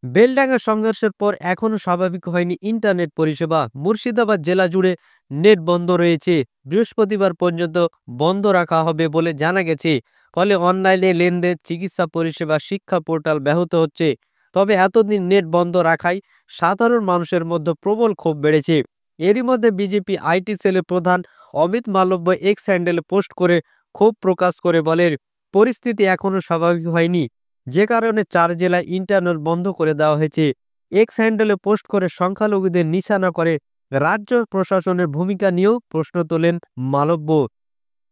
বেলডাঙ্গা সংঘর্ষের পর এখনো স্বাভাবিক হয়নি ইন্টারনেট পরিষেবা। মুর্শিদাবাদ জেলা জুড়ে নেট বন্ধ রয়েছে। বৃহস্পতিবার পর্যন্ত বন্ধ রাখা হবে বলে জানা গেছে। ফলে অনলাইনে লেনদেন, চিকিৎসা পরিষেবা, শিক্ষা পোর্টাল ব্যাহত হচ্ছে। তবে এতদিন নেট বন্ধ রাখায় সাধারণ মানুষের মধ্যে প্রবল ক্ষোভ বেড়েছে। এরই মধ্যে বিজেপি আইটি সেলের প্রধান অমিত মালব্য এক্স হ্যান্ডেলে পোস্ট করে ক্ষোভ প্রকাশ করে বলেন, পরিস্থিতি এখনো স্বাভাবিক হয়নি, যে কারণে 4 জেলায় ইন্টারনেট বন্ধ করে দেওয়া হয়েছে। এক্স হ্যান্ডেলে পোস্ট করে সংখ্যালঘুদের নিশানা করে রাজ্য প্রশাসনের ভূমিকা নিয়েও প্রশ্ন তোলেন মালব্য।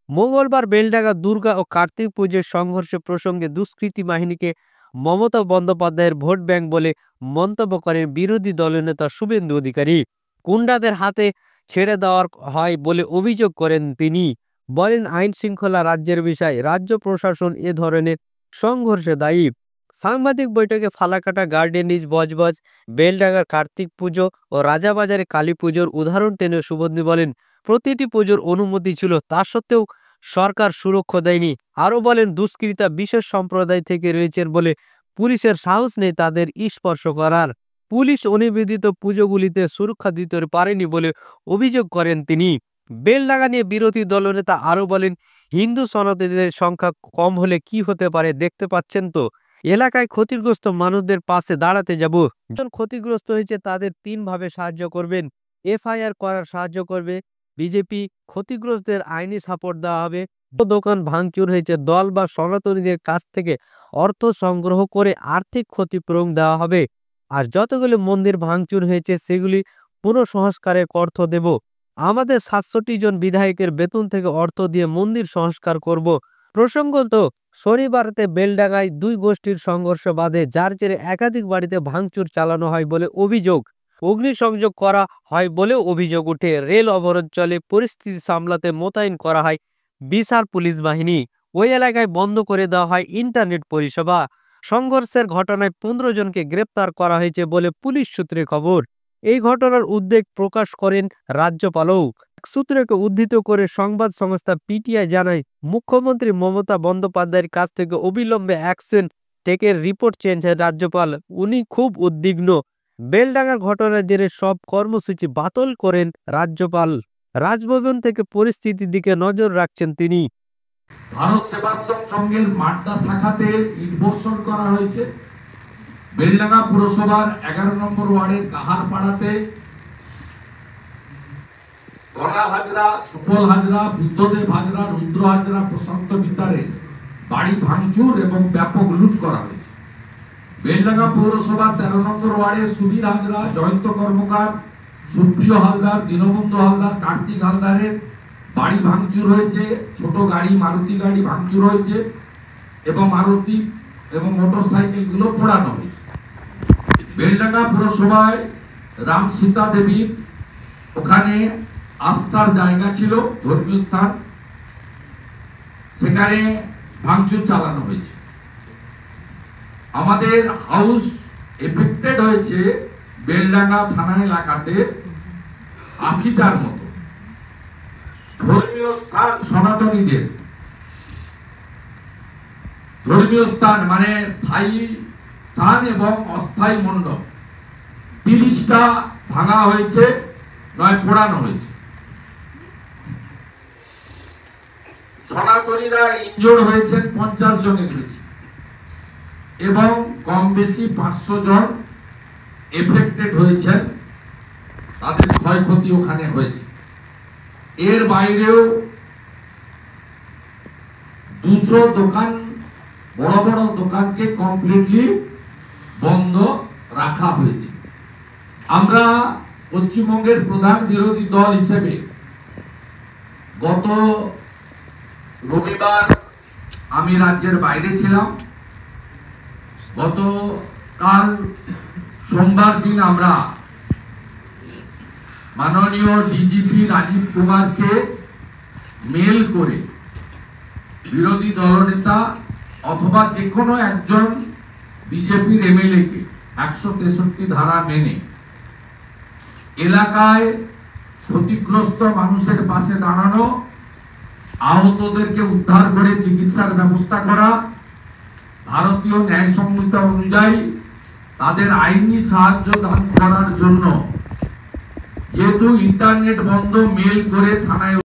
মঙ্গলবার বেলডাঙ্গা দুর্গা ও কার্তিক পুজোর সংঘর্ষ প্রসঙ্গে দুষ্কৃতী বাহিনীকে মমতা বন্দ্যোপাধ্যায়ের ভোট ব্যাংক বলে মন্তব্য করেন বিরোধী দলনেতা শুভেন্দু অধিকারী। গুন্ডাদের হাতে ছেড়ে দেওয়ার হয় বলে অভিযোগ করেন তিনি। বলেন, আইন শৃঙ্খলা রাজ্যের বিষয়, রাজ্য প্রশাসন এ ধরনের সংঘর্ষে দায়ী। সাংবাদিক বৈঠকে ফালাকাটা গার্ডেনিজ, বজবজ, বেলডাঙ্গার কার্তিক পুজো ও রাজাবাজারে কালী পুজোর উদাহরণ টেনে শুভেন্দু বলেন, প্রতিটি পুজোর অনুমতি ছিল, তা সত্ত্বেও সরকার সুরক্ষা দেয়নি। আরও বলেন, দুষ্কৃতা বিশেষ সম্প্রদায় থেকে রয়েছেন বলে পুলিশের সাহস নেই তাদের স্পর্শ করার। পুলিশ অনিবেদিত পুজোগুলিতে সুরক্ষা দিতে পারেনি বলে অভিযোগ করেন তিনি। বেলডাঙ্গা নিয়ে বিরোধী দলনেতা আরও বলেন, হিন্দু সনাতনীদের সংখ্যা কম হলে কি হতে পারে দেখতে পাচ্ছেন তো। এলাকায় ক্ষতিগ্রস্ত মানুষদের পাশে দাঁড়াতে যাব। জন ক্ষতিগ্রস্ত হয়েছে তাদের 3 ভাবে সাহায্য করবেন। এফআইআর করার সাহায্য করবে বিজেপি, ক্ষতিগ্রস্তদের আইনি সাপোর্ট দেওয়া হবে। দোকান ভাঙচুর হয়েছে, দল বা সনাতনীদের কাছ থেকে অর্থ সংগ্রহ করে আর্থিক ক্ষতিপূরণ দেওয়া হবে। আর যতগুলি মন্দির ভাঙচুর হয়েছে সেগুলি পুনঃসংস্কারের অর্থ দেব। আমাদের 67 জন বিধায়কের বেতন থেকে অর্থ দিয়ে মন্দির সংস্কার করব। প্রসঙ্গত, শনিবারতে বেলডাঙ্গায় 2 গোষ্ঠীর সংঘর্ষ বাধে, যার জেরে একাধিক বাড়িতে ভাঙচুর চালানো হয় বলে অভিযোগ। অগ্নিসংযোগ করা হয় বলেও অভিযোগ ওঠে। রেল অবরোধ চলে, পরিস্থিতি সামলাতে মোতায়েন করা হয় বিশাল পুলিশ বাহিনী। ওই এলাকায় বন্ধ করে দেওয়া হয় ইন্টারনেট পরিষেবা। সংঘর্ষের ঘটনায় 15 জনকে গ্রেপ্তার করা হয়েছে বলে পুলিশ সূত্রে খবর। এই ঘটনার উদ্বেগ প্রকাশ করেন রাজ্যপালও। এক সূত্রকে উদ্ধৃত করে সংবাদ সংস্থা পিটিআই জানায়, মুখ্যমন্ত্রী মমতা বন্দ্যোপাধ্যায়ের কাছ থেকে অবিলম্বে অ্যাকশন টেকের রিপোর্ট চেয়েছেন রাজ্যপাল। উনি খুব উদ্বিগ্ন। বেলডাঙ্গার ঘটনার জেরে সব কর্মসূচি বাতিল করেন রাজ্যপাল। রাজভবন থেকে পরিস্থিতির দিকে নজর রাখছেন তিনি। ভারত সেবাশ্রম সংঘের মাড্ডা শাখাতে ইটবর্ষণ করা হয়েছে। বেলডাঙ্গা পুরসভার 11 নম্বর ওয়ার্ডের কাহারপাড়াতে গঙ্গা হাজরা, সুফল হাজরা, বুদ্ধদেব হাজরা, রুদ্র হাজরা, প্রশান্ত বিতারের বাড়ি ভাঙচুর এবং ব্যাপক লুট করা হয়েছে। বেলডাঙ্গা পৌরসভার 13 নম্বর ওয়ার্ডে সুবীর হাজরা, জয়ন্ত কর্মকার, সুপ্রিয় হালদার, দীনবন্ধু হালদার, কার্তিক হালদারের বাড়ি ভাঙচুর হয়েছে। ছোট গাড়ি, মারুতি গাড়ি ভাঙচুর হয়েছে এবং মারুতি এবং মোটরসাইকেলগুলো পোড়ানো হয়েছে। বেলডাঙ্গা পুরসভায় রাম সীতা দেবীর ওখানে আস্থার জায়গা ছিল, ধর্মীয় স্থান, সেখানে ভাঙচুর চালানো হয়েছে। আমাদের হাউস এফেক্টেড হয়েছে বেলডাঙ্গা থানা এলাকাতে 80টার মতো। ধর্মীয় স্থান, সনাতনীদের ধর্মীয় স্থান মানে স্থায়ী স্থান এবং অস্থায়ী মণ্ডপ 30টা ভাঙা হয়েছে, নয় পোড়ানো হয়েছে। সনাতনীরা ইনজোর্ড হয়েছেন 50 জনের বেশি এবং কম বেশি 500 জন এফেক্টেড হয়েছেন, তাদের ক্ষয়ক্ষতি ওখানে হয়েছে। এর বাইরেও 200 দোকান, বড় বড় দোকানকে কমপ্লিটলি বন্ধ রাখা হয়েছে। আমরা পশ্চিমবঙ্গের প্রধান বিরোধী দল হিসেবে গত রবিবার আমি রাজ্যের বাইরে ছিলাম। গতকাল সোমবার দিন আমরা মাননীয় ডিজিপি রাজীব কুমারকে মেল করে বিরোধী দলনেতা অথবা যে কোনো একজন বিজেপির এমএলএ কে 163 ধারা মেনে এলাকায় ক্ষতিগ্রস্ত মানুষের পাশে দাঁড়ানো, আহতদেরকে উদ্ধার করে চিকিৎসার ব্যবস্থা করা, ভারতীয় ন্যায় সংহিতা অনুযায়ী তাদের আইনি সাহায্য দান করার জন্য যেহেতু ইন্টারনেট বন্ধ মেল করে থানায়